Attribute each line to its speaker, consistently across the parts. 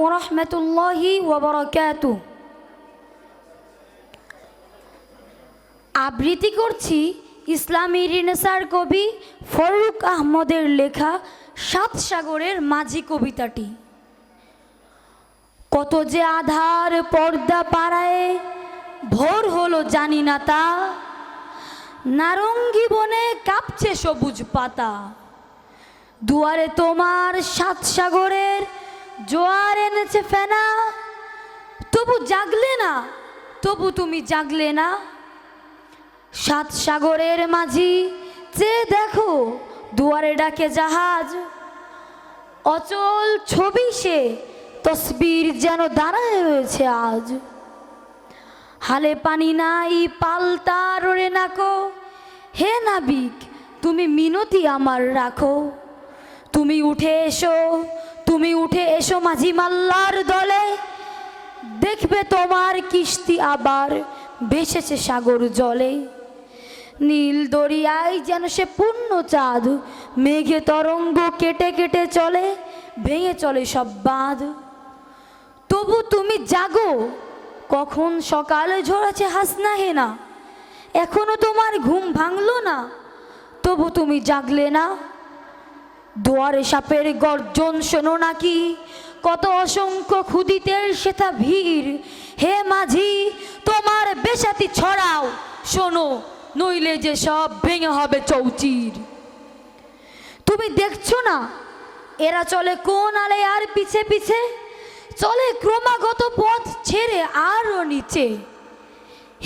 Speaker 1: ওয়া রাহমাতুল্লাহি ওয়া বারাকাতুহু। আবৃত্তি করছি ইসলামী রিনেসার কবি ফরুক আহমদের লেখা সাত সাগরের মাঝি কবিতাটি। কত যে আধার পর্দা পাড়ায় ভোর হলো জানি না তা, নারঙ্গী বনে কাঁপছে সবুজ পাতা। দুয়ারে তোমার সাত সাগরের জোয়ার এনেছে ফেনা, তবু জাগলে না, তবু তুমি জাগলে না। সাত সাগরের মাঝি চেয়ে দেখো দুয়ারে ডাকে জাহাজ, অচল ছবি সে তসবির যেন দাঁড়ায় রয়েছে আজ। হালে পানি নাই পাল্টা রোড়ে নাকো, হে নাবিক তুমি মিনতি আমার রাখো। তুমি উঠে এসো, তুমি উঠে এসো মাঝি মাল্লার দলে, দেখবে তোমার কিস্তি আবার ভেসেছে সাগর জলে। নীল দরিয়ায় যেন সে পূর্ণ চাঁদ, মেঘে তরঙ্গ কেটে কেটে চলে, ভেঙে চলে সব বাঁধ। তবু তুমি জাগো, কখন সকালে ঝরেছে হাসনা হেনা, এখনো তোমার ঘুম ভাঙলো না, তবু তুমি জাগলে না। দুয়ারে সাপের গর্জন শোনো নাকি, কত অসংখ্য ক্ষুদিতের সেথা ভিড়। হে মাঝি তোমার বেশাতি ছড়াও, শোনো নইলে যে সব ভেঙে হবে চৌচির। তুমি দেখছো না এরা চলে কোন আলে আর পিছে পিছে, চলে ক্রমাগত পথ ছেড়ে আরো নিচে।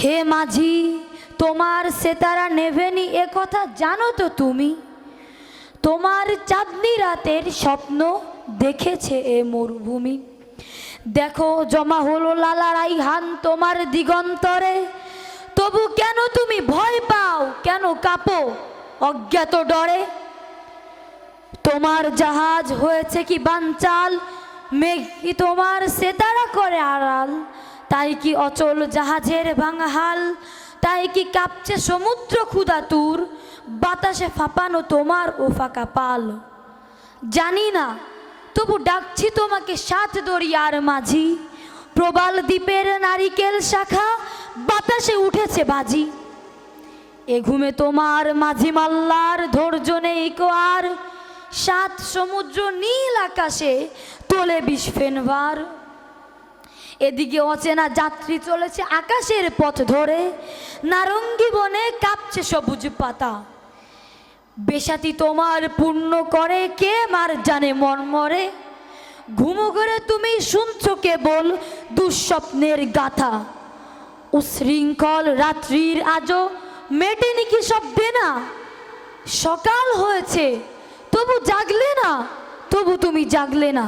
Speaker 1: হে মাঝি তোমার সেতারা নেভেনি এ কথা জানো তো তুমি, তোমার চাঁদনি রাতের স্বপ্ন দেখেছে এ মরুভূমি। দেখো জমা হলো লালারাই হান তোমার দিগন্তরে, তবু কেন তুমি ভয় পাও, কেন কাঁপো অজ্ঞাত ডরে। তোমার জাহাজ হয়েছে কি বানচাল, মেঘ কি তোমার সেতারা করে আড়াল। তাই কি অচল জাহাজের ভাঙা হাল, তাই কি কাঁপছে সমুদ্র ক্ষুধাতুর, বাতাসে ফাঁপানো তোমার ও ফাঁকা পাল। জানি না তবু ডাকছি তোমাকে সাত দরিয়ার মাঝি, প্রবাল দ্বীপের নারিকেল শাখা বাতাসে উঠেছে বাজি। এ ঘুমে তোমার মাঝি মাল্লার ধৈর্য নেই কো আর, সাত সমুদ্র নীল আকাশে তোলে বিষ ফেনবার। এদিকে অচেনা যাত্রী চলেছে আকাশের পথ ধরে, নারঙ্গী বনে কাঁপছে সবুজ পাতা। বেশাতি তোমার পূর্ণ করে কে মার জানে মর্মরে, ঘুমো করে তুমি শুনছো কেবল দুঃস্বপ্নের গাথা। উশৃঙ্খল রাত্রির আজও মেটেনি কি সব বেনা, সকাল হয়েছে তবু জাগলে না, তবু তুমি জাগলে না।